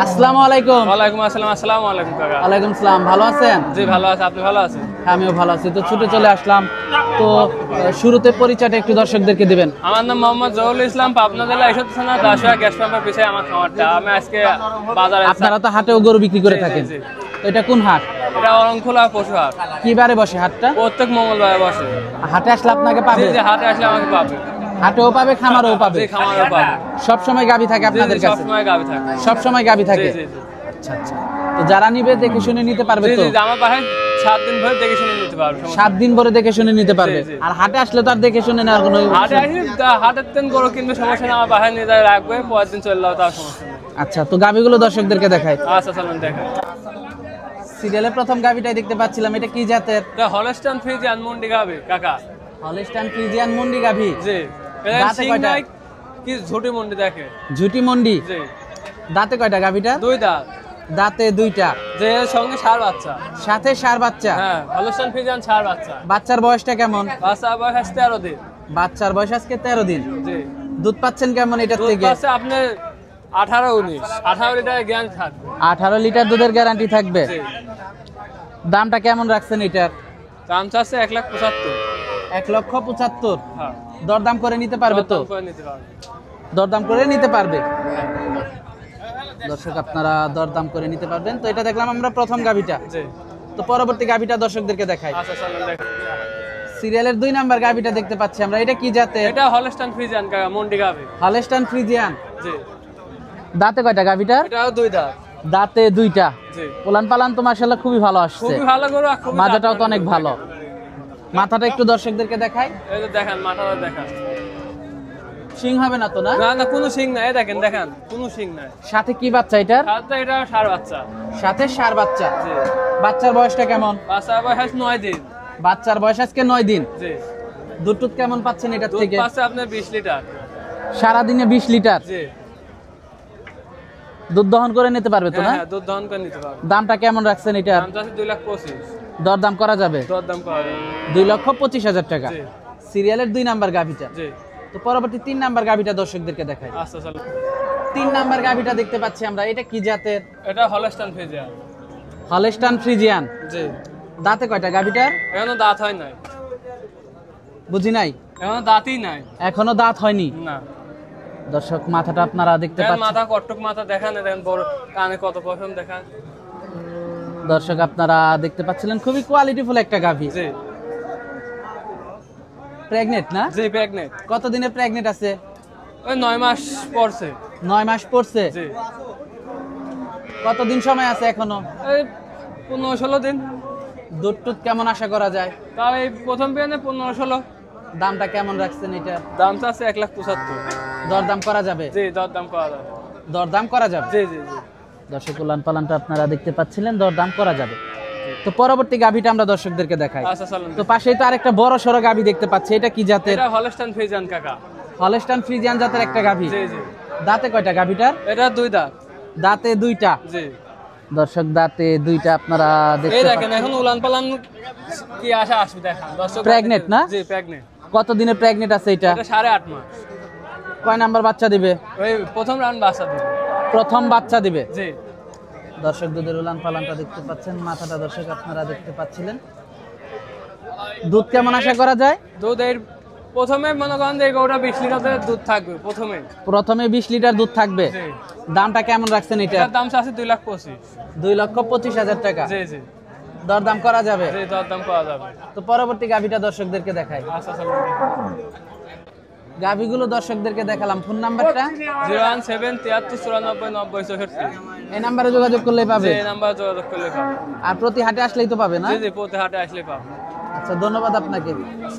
আসসালামু আলাইকুম। ওয়ালাইকুম আসসালাম। আসসালামু আলাইকুম কাকা। ওয়ালাইকুম সালাম। ভালো আছেন? জি ভালো আছি, আপনি ভালো আছেন? হ্যাঁ, আমিও ভালো আছি। তো ছুটে চলে আসলাম। তো শুরুতে পরিচয়টা একটু দর্শকদেরকে দিবেন। আমার নাম মোহাম্মদ জহুরুল ইসলাম, পাবনা জেলা ঈশ্বর থানা দাসুয়া গ্যাস পাম্পের পিছনে আমার খামারটা। আমি আজকে বাজারে। আপনারা তো হাটেও গরু বিক্রি করে থাকেন। জি। তো এটা কোন হাট? এটা অরংখোলা পশু হাট। কি বারে বসে হাটটা? প্রত্যেক মঙ্গলবারে বসে। হাটে আসলে আপনাকে পাবে? জি হাটে আসলে আমাকে পাবে। হাটেও পাবে, খামারেও পাবে। জি খামারেও পাবে। সব সময় গাবি থাকে আপনাদের সব কাছে? সময় গাবি থাকে। সব সময় গাবি থাকে। জি জি। আচ্ছা আচ্ছা। তো যারা নিবে দেখে শুনে নিতে পারবে জি তো? জি আমার পাশে 7 দিন ধরে দেখে শুনে নিতে পারবে। 7 দিন পরে দেখে শুনে নিতে পারবে। জি, জি। আর হাটে আসলে তো আর দেখে শুনে নেওয়ার কোনো হাটে আসলে হাটের দিন গরু কিনবে সমস্যা না, আমার বাসায় নিয়ে যায় রাখবে, পরের দিন চলে যাও তার সমস্যা নেই। আচ্ছা, তো গাবিগুলো দর্শকদেরকে দেখাই। আচ্ছা চলুন দেখেন। সিরিয়ালের প্রথম গাবিটাই দেখতে পাচ্ছিলাম, এটা কি জাতের? এটা হলস্টাইন ফ্রিজিয়ান মুন্ডি গাবি কাকা। হলস্টাইন ফ্রিজিয়ান মুন্ডি গাভি। জি দাঁতে কয়টা? কি ঝুটি মুন্ডি দেখে। ঝুটি মন্ডি। জি দাঁতে কয়টা গাভিটা? 2 দাঁত। দাঁতে 2টা। যে এর সঙ্গে 6 বাচ্চা। সাথে 6 বাচ্চা। হ্যাঁ হলস্টাইন ফ্রিজিয়ান 6 বাচ্চা। বাচ্চার বয়সটা কেমন? বাচ্চা বয়স আজ 13 দিন। বাচ্চার বয়স আজকে 13 দিন। জি দুধ পাচ্ছেন কেমন এটার দুধ থেকে? পাচ্ছে আপনি 18 লিটার জ্ঞান থাকবে। 18 লিটার দুধের গ্যারান্টি থাকবে। জি দামটা কেমন রাখছেন এটার? দাম চাচ্ছে 1,75,000। 1,75,000। হ্যাঁ দরদাম করে নিতে পারবে তো? দরদাম করে নিতে পারবে। দরদাম করে নিতে পারবে। দর্শক আপনারা দরদাম করে নিতে পারবেন। তো এটা দেখলাম আমরা প্রথম গাভিটা। জি তো পরবর্তী গাভিটা দর্শকদেরকে দেখাই। আচ্ছা চলুন দেখেন। সিরিয়ালের 2 নাম্বার গাভিটা দেখতে পাচ্ছি আমরা, এটা কি জাতের? এটা হলস্টাইন ফ্রিজিয়ান কাকা মুন্ডি গাবি। Holstein Friesian. জি দাঁতে কয়টা গাভিটার? এটাও 2 দাঁত। দাঁতে 2টা। জি ওলান পালান তো মাশাআল্লাহ খুবই ভালো আসছে। খুবই ভালো গরু আর খুবই মাজাটাও তো অনেক ভালো। মাথাটা একটু দর্শকদেরকে দেখাই। এই যে দেখেন মাথাটা দেখেন। সিং হবে না তো? না না না কোনো সিং নাই, এই দেখেন দেখেন কোনো সিং নাই। সাথে কি বাচ্চা এটার? সাথে এটা 6 বাচ্চা। সাথে 6 বাচ্চা। জি বাচ্চার বয়সটা কেমন? বাচ্চা বয়স 9 দিন। বাচ্চার বয়স আজকে 9 দিন। জি দুধ টুধ কেমন পাচ্ছেন এটার দুধ থেকে? পাচ্ছে আপনার 20 লিটার। সারাদিনে 20 লিটার জি দুধ দহন করে নিতে পারবে তো? না হ্যাঁ দুধ দহন করে নিতে পারবে। দামটা কেমন রাখছেন এটার? দাম চাচ্ছে 2,25,000। দরদাম করা যাবে? দরদাম করা যাবে। 2,25,000 টাকা। জি সিরিয়ালের 2 নাম্বার গাভিটা। জি তো পরবর্তী 3 নাম্বার গাভিটা দর্শকদেরকে দেখাই। আচ্ছা চলো। 3 নাম্বার গাভিটা দেখতে পাচ্ছি আমরা, এটা কি জাতের? এটা হলস্টাইন ফ্রিজিয়ান। Holstein Friesian. জি দাঁতে কয়টা গাভিটার? এখনো দাঁত হয় নাই। বুঝি নাই। এখনো দাঁতই নাই। এখনো দাঁত হয়নি। না দর্শক মাথাটা আপনারা দেখতে দেখেন পাচ্ছেন। মাথা কটক মাথা দেখান, দেখেন বড় কানে কত পশম দেখান। দর্শক আপনারা দেখতে পাচ্ছিলেন খুবই কোয়ালিটিফুল একটা গাভি। জি প্রেগনেন্ট না? জি প্রেগনেন্ট। কতদিনে প্রেগনেন্ট আছে? ওই 9 মাস পড়ছে। 9 মাস পড়ছে। জি কতদিন সময় আছে এখনো? এই 15-16 দিন। দুধ টুধ কেমন আশা করা যায়? তাও এই প্রথম বিয়ানে 15-16। দামটা কেমন রাখছেন এটা? দাম চাচ্ছে 1,75,000। দরদাম করা যাবে? জি দরদাম করা যাবে। দরদাম করা যাবে। জি জি জি দর্শক উলান পালানটা আপনারা দেখতে পাচ্ছিলেন, দরদাম করা যাবে। তো পরবর্তী গাভিটা আমরা দর্শকদেরকে দেখাই। আচ্ছা চলুন। তো পাশেই তো আরেকটা বড় সড়ো গাভি দেখতে পাচ্ছি, এটা কি জাতের? এটা হলস্টাইন ফ্রিজিয়ান কাকা। হলস্টাইন ফ্রিজিয়ান জাতের একটা গাভি। জি জি দাঁতে কয়টা গাভিটার? এটা 2 দাঁত। দাঁতে 2টা। জি দর্শক দাঁতে 2টা আপনারা এই দেখতে দেখেন এখন উলান পালান কি আশা আসবে দেখেন দর্শক। Pregnant না? জি প্রেগনেন্ট। কত দিনে প্রেগনেন্ট আছে এটা? এটা 8.5 মাস। কয় নাম্বার বাচ্চা দিবে? ওই প্রথম রাউন্ড বাচ্চা দিবে। প্রথম বাচ্চা দিবে। জি দর্শক দুধের উলান পালানটা দেখতে পাচ্ছেন, মাথাটা দর্শক আপনারা দেখতে পাচ্ছিলেন। দুধ কেমন আশা করা যায়? দুধ এর প্রথমে মনে করেন যে গরুটা 20 লিটারের দুধ থাকবে প্রথমে। প্রথমে 20 লিটার দুধ থাকবে। জি দামটা কেমন রাখছেন এটা? এটার দাম আছে 2,25,000। 2,25,000 টাকা। জি জি দরদাম করা যাবে? জি দরদাম করা যাবে। তো পরবর্তী গাভিটা দর্শকদেরকে দেখাই। আচ্ছা চলুন। গাভিগুলো দর্শকদেরকে দেখালাম। ফোন নাম্বারটা? 017-73-94-90-64। এই নাম্বারে যোগাযোগ করলেই পাবে? এই নাম্বারে যোগাযোগ করলে পাবে। আর প্রতি হাটে আসলেই তো পাবে না? জি জি প্রতি হাটে আসলে পাবে। আচ্ছা ধন্যবাদ আপনাকে। আসসালাম।